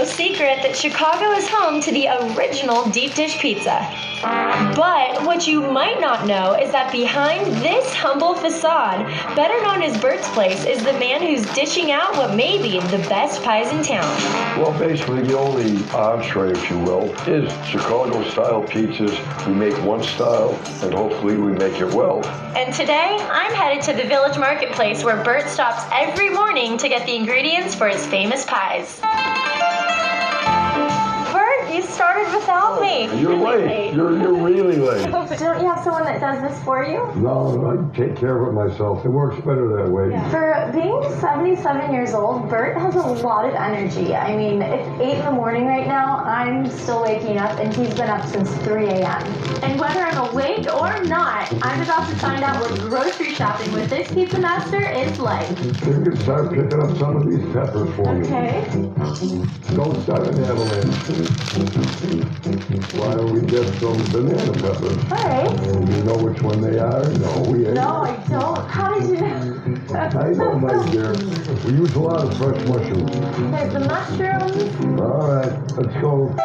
no secret that Chicago is home to the original deep dish pizza. But what you might not know is that behind this humble facade, better known as Bert's Place, is the man who's dishing out what may be the best pies in town. Well, basically, the only entree, if you will, is Chicago-style pizzas. We make one style, and hopefully we make it well. And today, I'm headed to the Village Marketplace where Bert stops every morning to get the ingredients for his famous pies. Bert, you started without me. You're late. You're really late. Don't you have someone that does this for you? No, I take care of it myself. It works better that way. For being 77 years old, Bert has a lot of energy. I mean, it's 8 in the morning right now. I'm still waking up, and he's been up since 3 a.m. And whether I'm awake or not, I'm about to find out what grocery shopping with this pizza master is like. You can start picking up some of these peppers for me. Okay. Don't start an avalanche. Why don't we get some banana peppers? All right. And you know which one they are? No, we ain't. No, I don't. How did you know? I know, my dear. We use a lot of fresh mushrooms. There's the mushrooms. All right, let's go.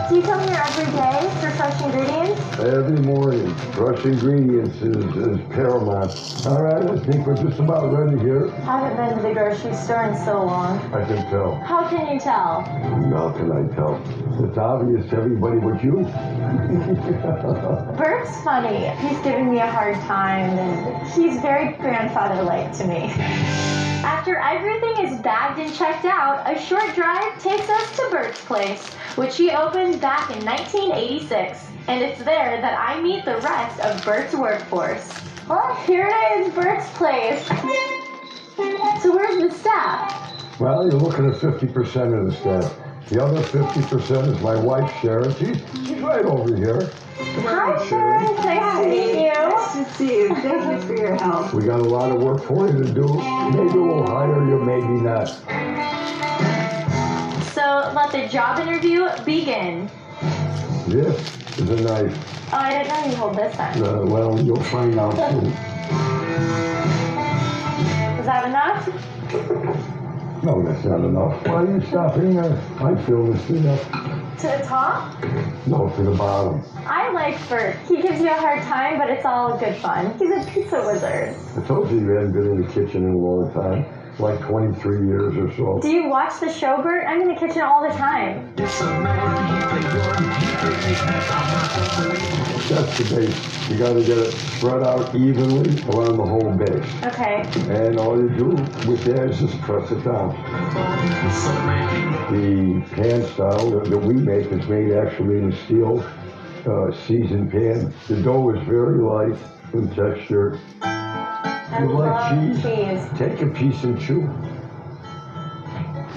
Do you come here every day for fresh ingredients? Every morning, fresh ingredients is paramount. All right, I think we're just about ready here. Haven't been to the grocery store in so long. I can tell. How can you tell? How can I tell? It's obvious to everybody but you. Bert's funny. He's giving me a hard time, and he's very grandfather-like to me. After everything is bagged and checked out, a short drive takes us to Bert's Place, which he opened back in 1986. And it's there that I meet the rest of Bert's workforce. Well, here it is, Bert's Place. So where's the staff? Well, you're looking at 50% of the staff. The other 50% is my wife, Sharon. She's right over here. Hi, Sharon. Nice to meet you. Nice to see you. Thank you for your help. We got a lot of work for you to do. Maybe we'll hire you, maybe not. So let the job interview begin. This is a knife. Oh, I didn't know you hold this time. Well, you'll find out soon. Is that enough? No, that's not enough. Why are you stopping? I feel this enough. To the top? No, to the bottom. I like Bert. He gives you a hard time, but it's all good fun. He's a pizza wizard. I told you hadn't been in the kitchen in a long time. Like 23 years or so. Do you watch the show, Bert? I'm in the kitchen all the time. That's the base. You got to get it spread out evenly around the whole base. Okay. And all you do with that is just press it down. The pan style that we make is made actually in a steel seasoned pan. The dough is very light in texture. I You like love cheese? Take a piece and chew.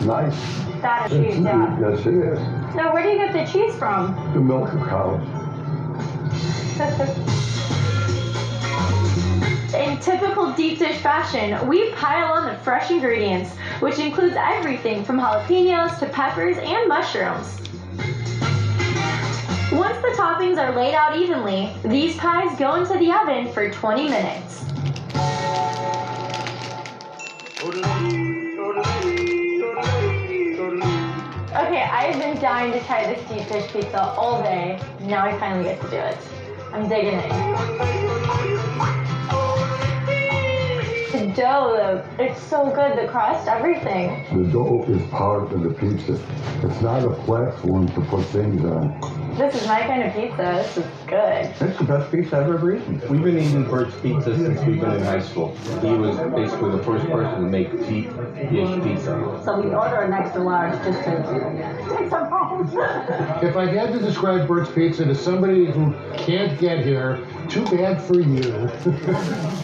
Nice. That is cheese, yeah. Yes, it is. Now, where do you get the cheese from? The milk of cows. In typical deep dish fashion, we pile on the fresh ingredients, which includes everything from jalapenos to peppers and mushrooms. Once the toppings are laid out evenly, these pies go into the oven for 20 minutes. Okay, I've been dying to try this deep dish pizza all day. Now I finally get to do it. I'm digging it. The dough, though, it's so good. The crust, everything. The dough is part of the pizza. It's not a platform to put things on. This is my kind of pizza. This is good. It's the best pizza I've ever eaten. We've been eating Bert's Pizza since we've been in high school. He was basically the first person to make deep dish pizza. So we order an extra large just to take some home. If I had to describe Bert's Pizza to somebody who can't get here, too bad for you.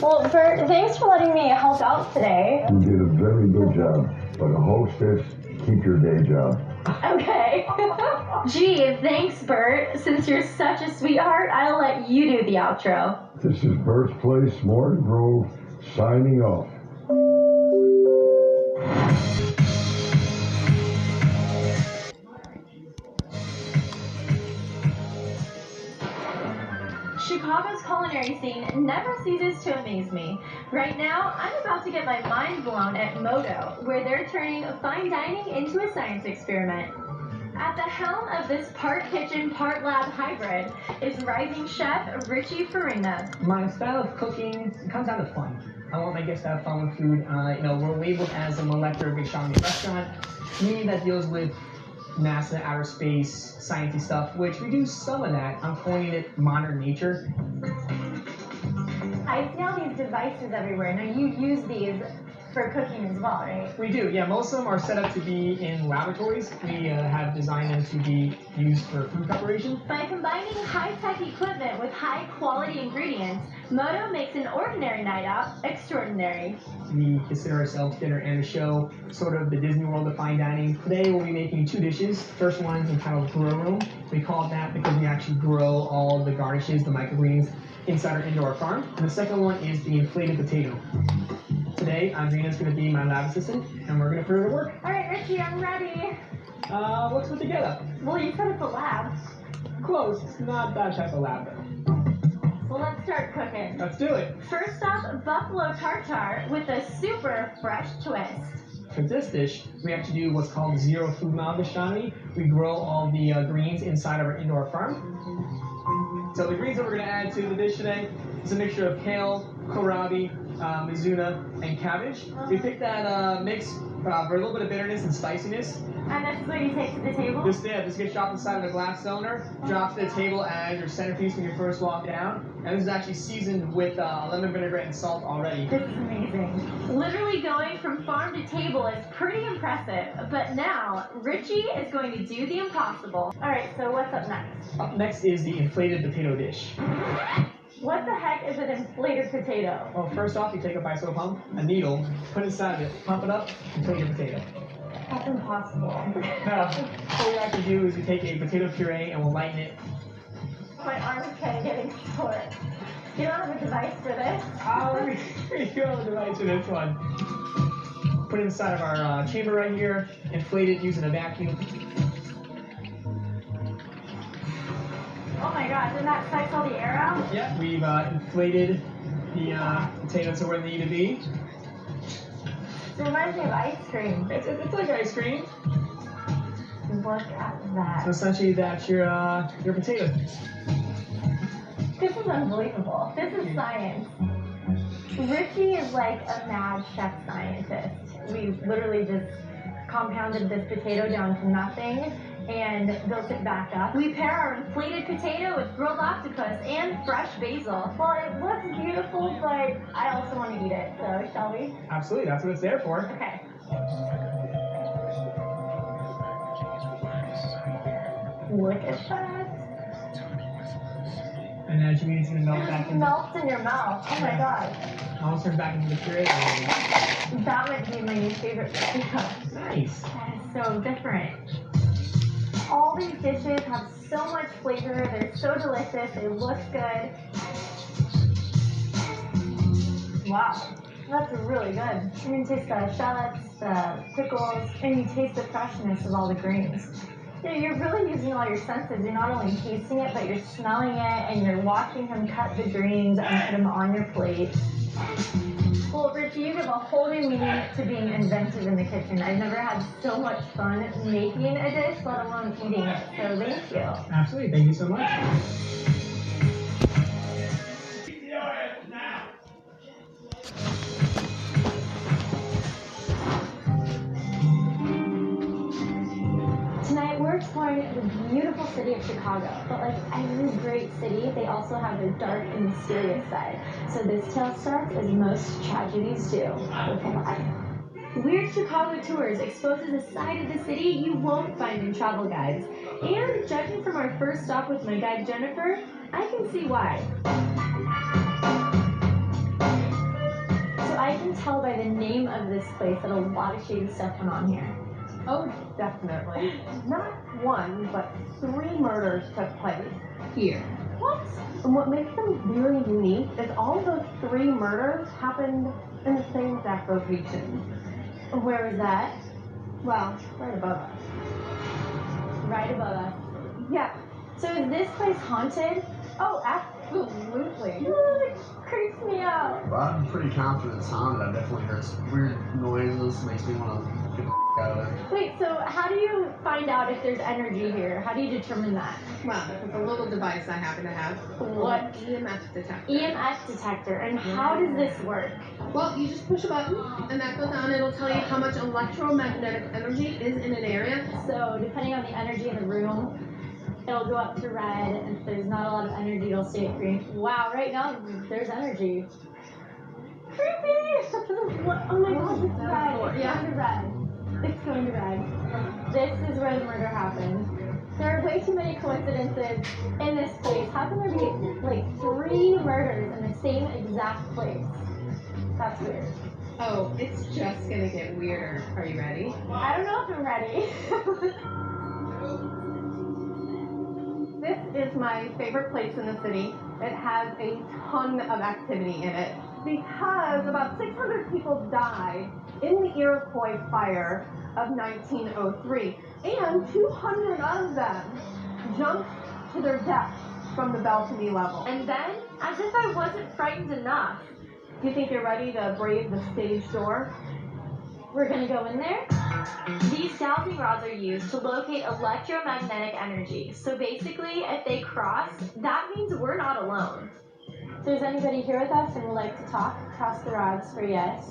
Well, Bert, thanks for letting me help out today. You did a very good job. But a hostess, keep your day job. Okay. Gee, thanks, Bert. Since you're such a sweetheart, I'll let you do the outro. This is Bert's Place, Morton Grove, signing off. Chicago's culinary culinary scene never ceases to amaze me. Right now, I'm about to get my mind blown at Moto, where they're turning fine dining into a science experiment. At the helm of this part kitchen, part lab hybrid is rising chef Richie Farina. My style of cooking comes down to fun. I want my guests to have fun with food. We're labeled as a molecular gastronomy restaurant, meaning that deals with NASA, outer space, sciencey stuff, which we do some of that. I'm calling it modern nature. I see all these devices everywhere. Now you use these for cooking as well, right? We do, yeah. Most of them are set up to be in laboratories. We have designed them to be used for food preparation. By combining high-tech equipment with high-quality ingredients, Moto makes an ordinary night out extraordinary. We consider ourselves dinner and a show, sort of the Disney World of fine dining. Today we'll be making two dishes. First one is entitled Grow Room. We call it that because we actually grow all the garnishes, the microgreens, inside our indoor farm. And the second one is the inflated potato. Today, Andrina's going to be my lab assistant, and we're going to put her to work. All right, Richie, I'm ready. Let's put together. Well, you said it's a lab. Close. It's not that type of lab, though. Well, let's start cooking. Let's do it. First off, buffalo tartare with a super fresh twist. For this dish, we actually do what's called zero food mile gastronomy. We grow all the greens inside of our indoor farm. So the greens that we're going to add to the dish today is a mixture of kale, kohlrabi, mizuna, and cabbage. We picked that mix for a little bit of bitterness and spiciness. And this is what you take to the table? This gets dropped inside of a glass cylinder, dropped to the table as your centerpiece when you first walk down. And this is actually seasoned with lemon vinaigrette and salt already. This is amazing. Literally going from farm to table is pretty impressive. But now, Richie is going to do the impossible. All right, so what's up next? Up next is the inflated potato dish. What the heck is an inflated potato? Well, first off, you take a bicycle pump, a needle, put it inside of it, pump it up, inflate your potato. That's impossible. Now, what we actually do is we take a potato puree and we'll lighten it. My arm's kind of getting sore. You don't have a device for this? We do have a device for this one. Put it inside of our chamber right here, inflate it using a vacuum. Oh my god, didn't that suck all the air out? Yeah, we've inflated the potato to where they need to be. It reminds me of ice cream. It's like ice cream. Look at that. So essentially that's your potato. This is unbelievable. This is science. Richie is like a mad chef scientist. We literally just compounded this potato down to nothing and built it back up. We pair our inflated potato with grilled octopus and fresh basil. Well, it looks beautiful, but I also want to eat it, so shall we? Absolutely, that's what it's there for. Okay. Look at that. And as you eat, it's going to melt back It in. melts in your mouth. Oh my god. Almost turns back into the puree. That might be my new favorite potato. Nice. That is so different. All these dishes have so much flavor. They're so delicious. They look good. Wow. That's really good. You can taste the shallots, the pickles, and you taste the freshness of all the greens. You know, you're really using all your senses. You're not only tasting it, but you're smelling it, and you're watching him cut the greens and put them on your plate. Well, Richie, you give a whole new meaning to being inventive in the kitchen. I've never had so much fun making a dish, let alone eating it. So thank you. Absolutely, thank you so much. Tonight we're exploring the beautiful city of Chicago, but like every great city, they also have their dark and mysterious side. So this tale starts as most tragedies do, with a lie. Weird Chicago Tours exposes a side of the city you won't find in travel guides. And judging from our first stop with my guide Jennifer, I can see why. So I can tell by the name of this place that a lot of shady stuff went on here. Oh, definitely. Not one, but 3 murders took place here. What? And what makes them really unique is all those 3 murders happened in the same exact location. Where was that? Well, right above us. Right above us. Yeah. So is this place haunted? Oh, Absolutely. It creeps me out. But I'm pretty confident it's haunted. I've definitely heard some weird noises. Makes me want to get the out of there. Wait, so how do you find out if there's energy here? How do you determine that? Well, it's a little device I happen to have. What? EMF detector. EMF detector. And how does this work? Well, you just push a button, and that goes on. It'll tell you how much electromagnetic energy is in an area. So depending on the energy in the room, it'll go up to red, and if there's not a lot of energy, it'll stay at green. Wow, right now there's energy. Creepy! What? Oh my gosh, it's red. It's going to red. It's going to red. This is where the murder happened. There are way too many coincidences in this place. How can there be like 3 murders in the same exact place? That's weird. Oh, it's just gonna get weirder. Are you ready? I don't know if I'm ready. This is my favorite place in the city. It has a ton of activity in it because about 600 people died in the Iroquois fire of 1903, and 200 of them jumped to their deaths from the balcony level. And then, as if I wasn't frightened enough, Do you think you're ready to brave the stage door? we're gonna go in there. These dowsing rods are used to locate electromagnetic energy. So basically, if they cross, that means we're not alone. If there's anybody here with us and would like to talk, cross the rods for yes.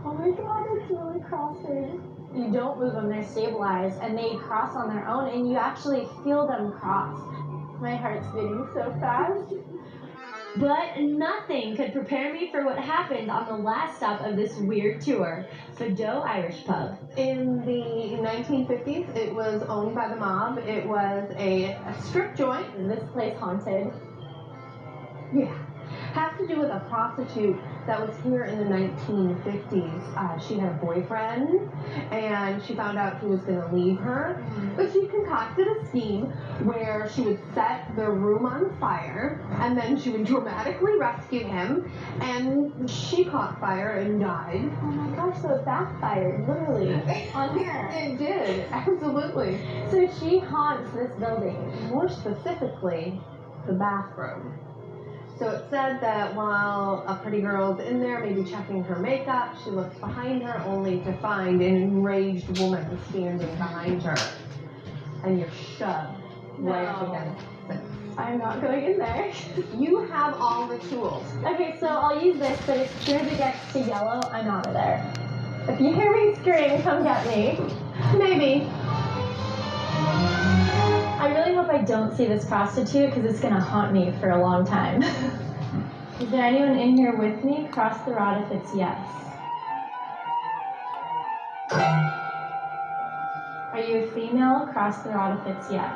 Oh my god, it's really crossing. You don't move them, they're stabilized, and they cross on their own, and you actually feel them cross. My heart's beating so fast. But nothing could prepare me for what happened on the last stop of this weird tour, Fado Irish Pub. In the 1950s, it was owned by the mob. It was a strip joint. Is this place haunted? Yeah. Has to do with a prostitute that was here in the 1950s. She had a boyfriend, and she found out he was going to leave her. But she concocted a scheme where she would set the room on fire, and then she would dramatically rescue him, and she caught fire and died. Oh my gosh, so it backfired, literally, on her. It did, absolutely. So she haunts this building. More specifically, the bathroom. So it said that while a pretty girl's in there, maybe checking her makeup, she looks behind her only to find an enraged woman standing behind her. And you're shoved right up against it. I'm not going in there. You have all the tools. Okay, so I'll use this, but as soon as it gets to yellow, I'm out of there. If you hear me scream, come get me. Maybe. I really hope I don't see this prostitute because it's going to haunt me for a long time. Is there anyone in here with me? Cross the rod if it's yes. Are you a female? Cross the rod if it's yes.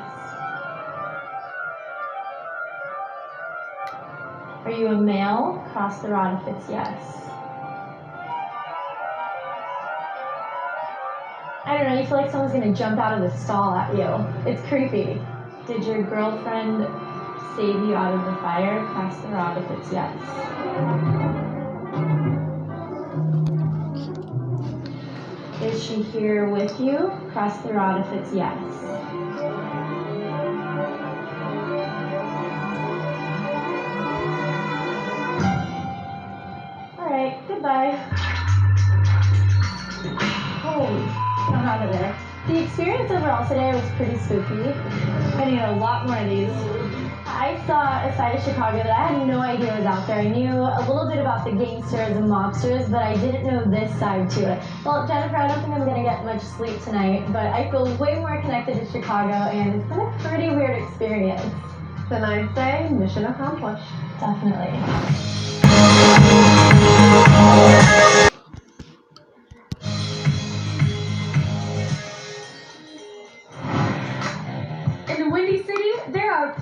Are you a male? Cross the rod if it's yes. I don't know, you feel like someone's gonna jump out of the stall at you. It's creepy. Did your girlfriend save you out of the fire? Cross the rod if it's yes. Is she here with you? Cross the rod if it's yes. Alright, goodbye. Holy I'm out of there. The experience overall today was pretty spooky. I need a lot more of these. I saw a side of Chicago that I had no idea was out there. I knew a little bit about the gangsters and mobsters, but I didn't know this side to it. Well, Jennifer, I don't think I'm going to get much sleep tonight, but I feel way more connected to Chicago, and it's been a pretty weird experience. Then I'd say mission accomplished. Definitely.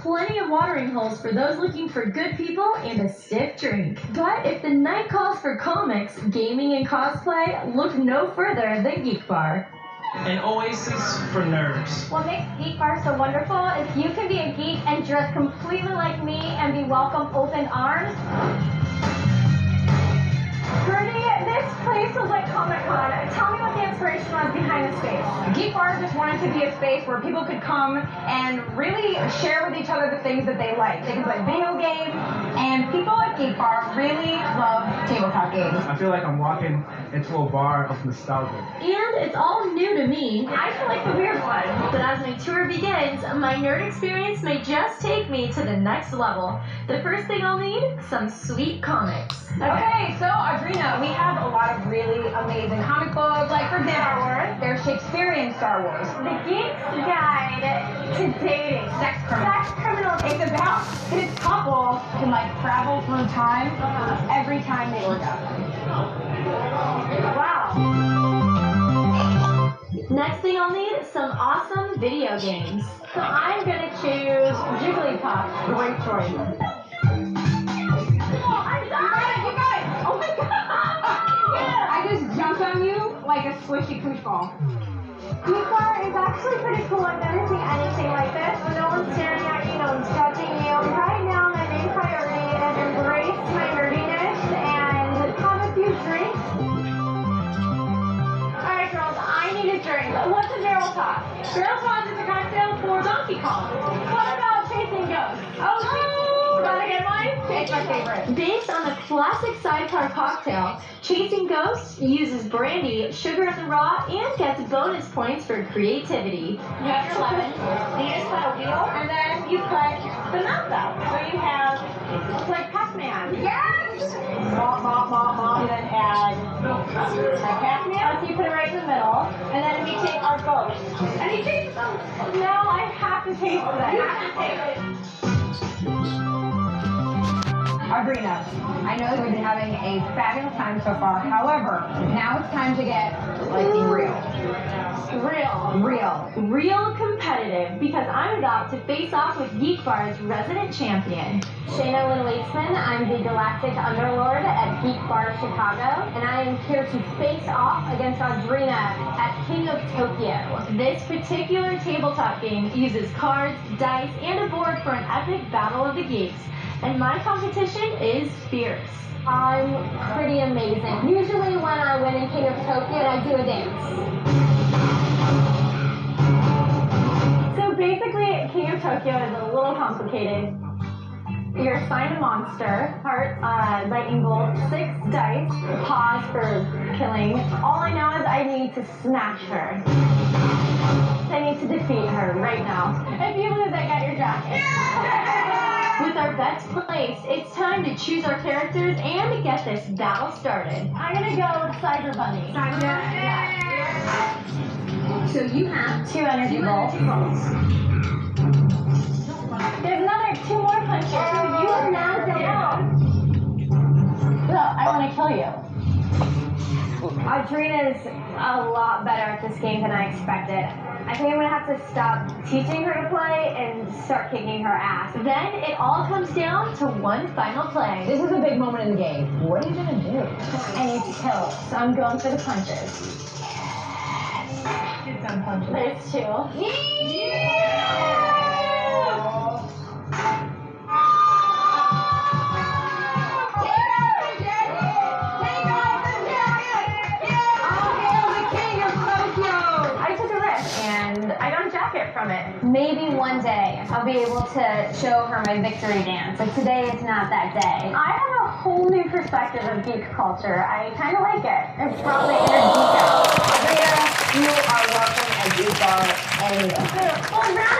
Plenty of watering holes for those looking for good people and a stiff drink. But if the night calls for comics, gaming, and cosplay, look no further than Geek Bar. An oasis for nerds. What makes Geek Bar so wonderful is you can be a geek and dress completely like me and be welcomed open arms. Bernie, this place was like Comic-Con. Tell me what the inspiration was behind the space. Geek Bar just wanted to be a space where people could come and really share with each other the things that they like. They can play video games, and people at Geek Bar really love tabletop games. I feel like I'm walking into a bar of nostalgia. And it's all new to me. I feel like the weird one. But as my tour begins, my nerd experience may just take me to the next level. The first thing I'll need, some sweet comics. Okay, so Audrina, we have a lot of really amazing comic books. Like, for example, there's Shakespearean Star Wars. The Geek's Guide to Dating. Sex Criminals. It's about this couple can like travel through time every time they orgasm. Wow. Next thing I'll need, some awesome video games. So I'm gonna choose Jigglypuff. Great choice. Oh, I'm sorry! You got it! Oh my god! Yeah. I just jumped on you like a squishy koosh ball. Geek Bar is actually pretty cool. I've never seen anything like this. No one's staring at you, no one's judging you. Right now, my main priority is embrace my nerdiness and have a few drinks. Alright, girls, I need a drink. What's a barrel toss? Barrel toss is a cocktail for Donkey Kong. What about chasing ghosts? Oh, gotta get mine? It's my favorite. Based on the classic sidecar cocktail, Chasing Ghosts uses brandy, sugar in the raw, and gets bonus points for creativity. You have your lemon, then you just put a wheel, and then you put the nuts out. So you have, It's like Pac-Man. yes! You then add like Pac-Man, So you put it right in the middle. and then we take our ghost, and you taste them. No, I have to taste it. You have to taste it. Audrina, I know we've been having a fabulous time so far. However, now it's time to get like real. Real competitive, because I'm about to face off with Geek Bar's resident champion. Shayna Lynn Waitsman, I'm the Galactic Underlord at Geek Bar Chicago, and I am here to face off against Audrina at King of Tokyo. This particular tabletop game uses cards, dice, and a board for an epic battle of the geeks, and my competition is fierce. I'm pretty amazing. Usually when I win in King of Tokyo, I do a dance. So basically, King of Tokyo is a little complicated. You're assigned a monster, heart, lightning bolt, 6 dice, pause for killing. All I know is I need to smash her. I need to defeat her right now. If you lose, I got your jacket. With our bets placed, it's time to choose our characters and to get this battle started. I'm gonna go with Cyber Bunny. So you have 2 energy balls. There's another 2 more punches. You are now down. No, I want to kill you. Audrina's a lot better at this game than I expected. I think I'm gonna have to stop teaching her to play and start kicking her ass. Then it all comes down to one final play. This is a big moment in the game. What are you gonna do? I need to kill, so I'm going for the punches. Get some punches. There's 2. Yeah! From it. Maybe one day I'll be able to show her my victory dance, but today is not that day. I have a whole new perspective of geek culture. I kind of like it. It's brought my inner geek out. You are welcome at Geek Bar anywhere. Well, now